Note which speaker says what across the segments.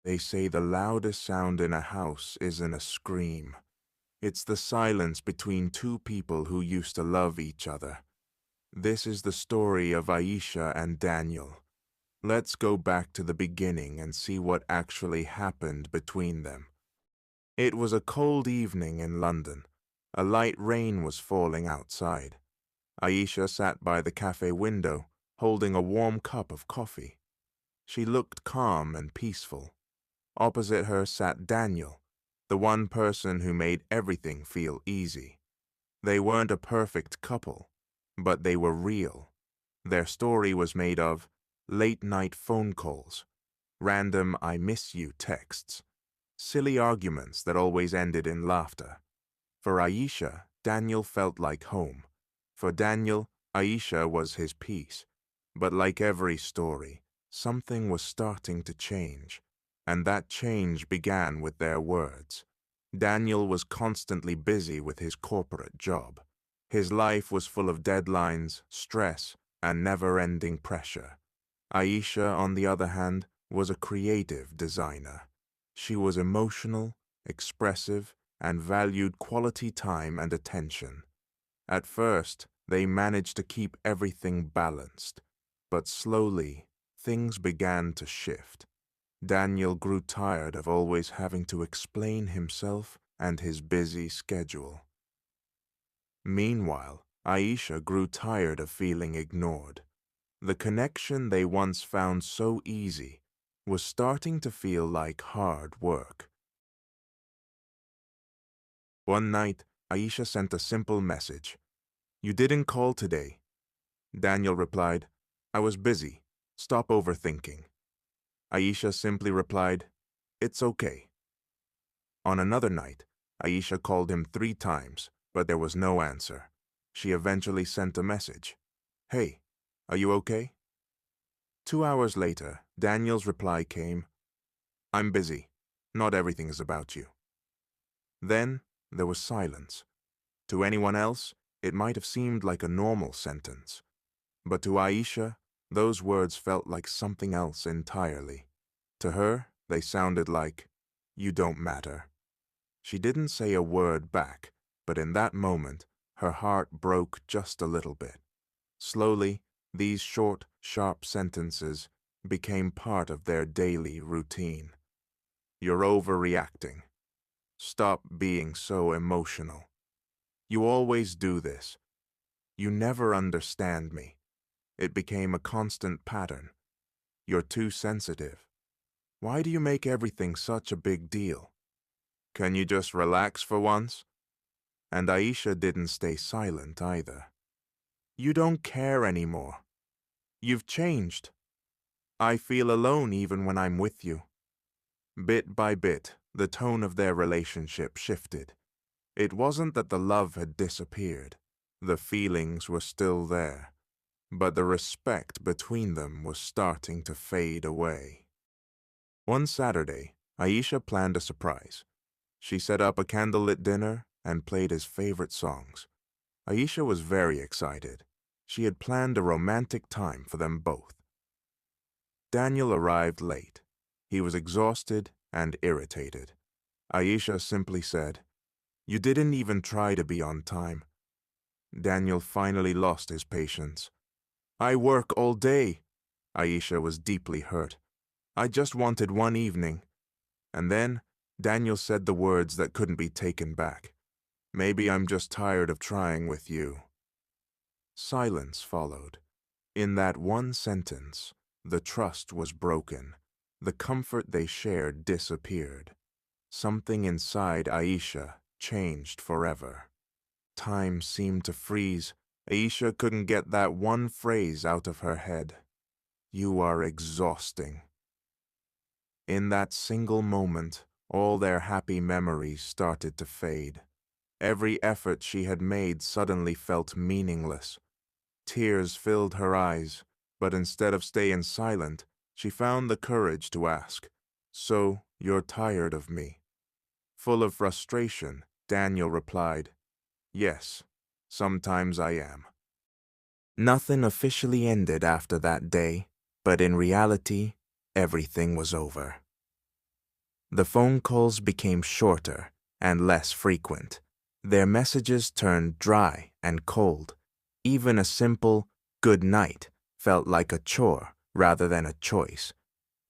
Speaker 1: They say the loudest sound in a house isn't a scream. It's the silence between two people who used to love each other. This is the story of Aisha and Daniel. Let's go back to the beginning and see what actually happened between them. It was a cold evening in London. A light rain was falling outside. Aisha sat by the cafe window, holding a warm cup of coffee. She looked calm and peaceful. Opposite her sat Daniel, the one person who made everything feel easy. They weren't a perfect couple, but they were real. Their story was made of late-night phone calls, random "I miss you" texts, silly arguments that always ended in laughter. For Aisha, Daniel felt like home. For Daniel, Aisha was his peace. But like every story, something was starting to change, and that change began with their words. Daniel was constantly busy with his corporate job. His life was full of deadlines, stress, and never-ending pressure. Aisha, on the other hand, was a creative designer. She was emotional, expressive, and valued quality time and attention. At first, they managed to keep everything balanced, but slowly, things began to shift. Daniel grew tired of always having to explain himself and his busy schedule. Meanwhile, Aisha grew tired of feeling ignored. The connection they once found so easy was starting to feel like hard work. One night, Aisha sent a simple message. "You didn't call today." Daniel replied, "I was busy. Stop overthinking." Aisha simply replied, "It's okay." On another night, Aisha called him 3 times, but there was no answer. She eventually sent a message. "Hey, are you okay?" 2 hours later, Daniel's reply came, "I'm busy. Not everything is about you." Then there was silence. To anyone else, it might have seemed like a normal sentence. But to Aisha, those words felt like something else entirely. To her, they sounded like, "You don't matter." She didn't say a word back, but in that moment, her heart broke just a little bit. Slowly, these short, sharp sentences became part of their daily routine. "You're overreacting. Stop being so emotional. You always do this. You never understand me." It became a constant pattern. "You're too sensitive. Why do you make everything such a big deal? Can you just relax for once?" And Aisha didn't stay silent either. "You don't care anymore. You've changed. I feel alone even when I'm with you." Bit by bit, the tone of their relationship shifted. It wasn't that the love had disappeared. The feelings were still there, but the respect between them was starting to fade away. One Saturday, Aisha planned a surprise. She set up a candlelit dinner and played his favorite songs. Aisha was very excited. She had planned a romantic time for them both. Daniel arrived late. He was exhausted and irritated. Aisha simply said, "You didn't even try to be on time." Daniel finally lost his patience. "I work all day." Aisha was deeply hurt. "I just wanted one evening." And then Daniel said the words that couldn't be taken back. "Maybe I'm just tired of trying with you." Silence followed. In that one sentence, the trust was broken. The comfort they shared disappeared. Something inside Aisha changed forever. Time seemed to freeze. Aisha couldn't get that one phrase out of her head. "You are exhausting." In that single moment, all their happy memories started to fade. Every effort she had made suddenly felt meaningless. Tears filled her eyes, but instead of staying silent, she found the courage to ask, "So, you're tired of me?" Full of frustration, Daniel replied, "Yes, sometimes I am." Nothing officially ended after that day, but in reality, everything was over. The phone calls became shorter and less frequent. Their messages turned dry and cold. Even a simple good night felt like a chore rather than a choice.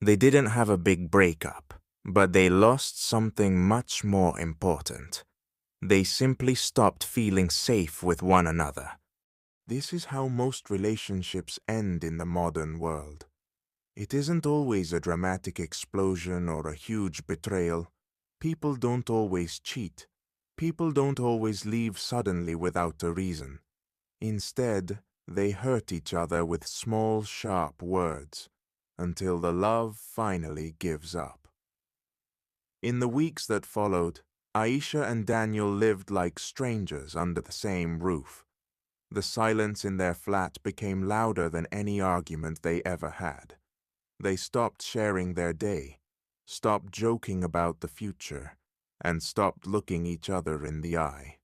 Speaker 1: They didn't have a big breakup, but they lost something much more important. They simply stopped feeling safe with one another. This is how most relationships end in the modern world. It isn't always a dramatic explosion or a huge betrayal. People don't always cheat. People don't always leave suddenly without a reason. Instead, they hurt each other with small, sharp words until the love finally gives up. In the weeks that followed, Aisha and Daniel lived like strangers under the same roof. The silence in their flat became louder than any argument they ever had. They stopped sharing their day, stopped joking about the future, and stopped looking each other in the eye.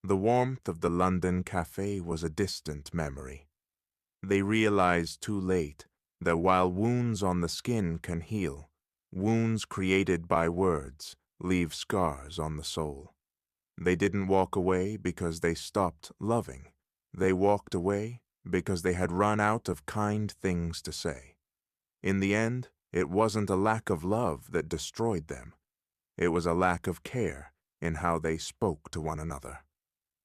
Speaker 1: The warmth of the London cafe was a distant memory. They realized too late that while wounds on the skin can heal, wounds created by words leave scars on the soul. They didn't walk away because they stopped loving. They walked away because they had run out of kind things to say. In the end, it wasn't a lack of love that destroyed them. It was a lack of care in how they spoke to one another.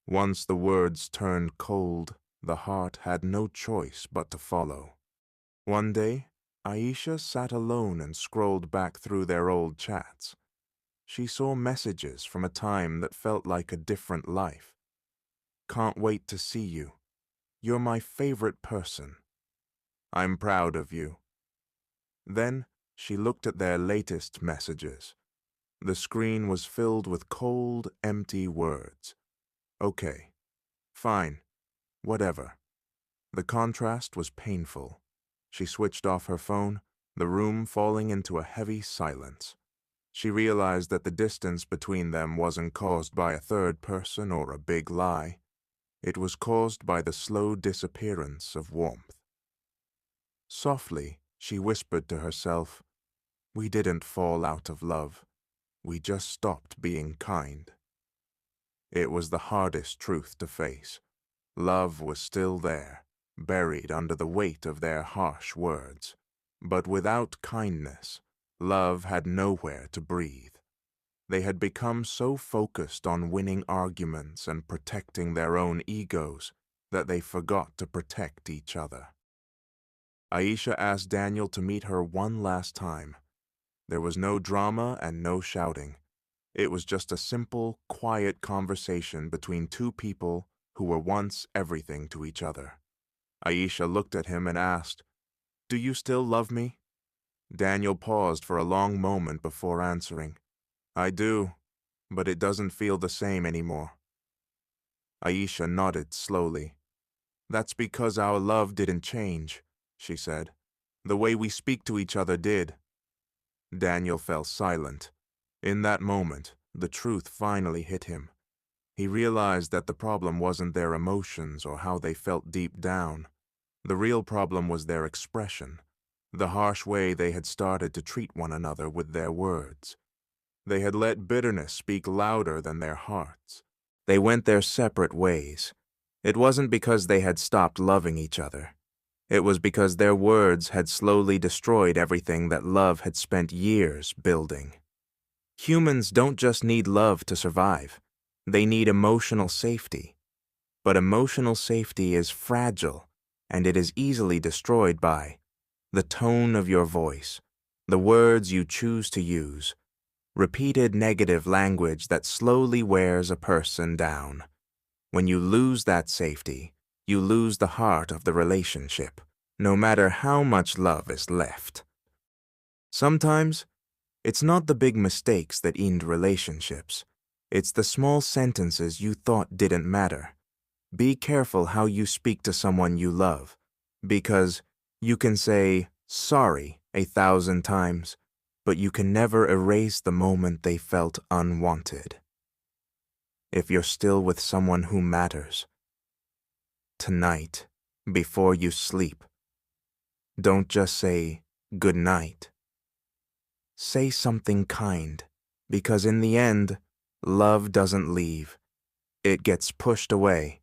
Speaker 1: Once the words turned cold, the heart had no choice but to follow. One day, Aisha sat alone and scrolled back through their old chats. She saw messages from a time that felt like a different life. Can't wait to see you. You're my favorite person. I'm proud of you. Then she looked at their latest messages. The screen was filled with cold, empty words. Okay. Fine. Whatever. The contrast was painful. She switched off her phone, the room falling into a heavy silence. She realized that the distance between them wasn't caused by a third person or a big lie. It was caused by the slow disappearance of warmth. Softly, she whispered to herself, "We didn't fall out of love. We just stopped being kind." It was the hardest truth to face. Love was still there, buried under the weight of their harsh words. But without kindness, love had nowhere to breathe. They had become so focused on winning arguments and protecting their own egos that they forgot to protect each other. Aisha asked Daniel to meet her one last time. There was no drama and no shouting. It was just a simple, quiet conversation between two people who were once everything to each other. Aisha looked at him and asked, "Do you still love me?" Daniel paused for a long moment before answering, "I do, but it doesn't feel the same anymore." Aisha nodded slowly. "That's because our love didn't change," she said. "The way we speak to each other did." Daniel fell silent. In that moment, the truth finally hit him. He realized that the problem wasn't their emotions or how they felt deep down. The real problem was their expression, the harsh way they had started to treat one another with their words. They had let bitterness speak louder than their hearts. They went their separate ways. It wasn't because they had stopped loving each other. It was because their words had slowly destroyed everything that love had spent years building. Humans don't just need love to survive. They need emotional safety. But emotional safety is fragile, and it is easily destroyed by the tone of your voice, the words you choose to use, repeated negative language that slowly wears a person down. When you lose that safety, you lose the heart of the relationship, no matter how much love is left. Sometimes, it's not the big mistakes that end relationships. It's the small sentences you thought didn't matter. Be careful how you speak to someone you love, because you can say sorry 1,000 times, but you can never erase the moment they felt unwanted. If you're still with someone who matters, tonight, before you sleep, don't just say good night. Say something kind, because in the end, love doesn't leave. It gets pushed away.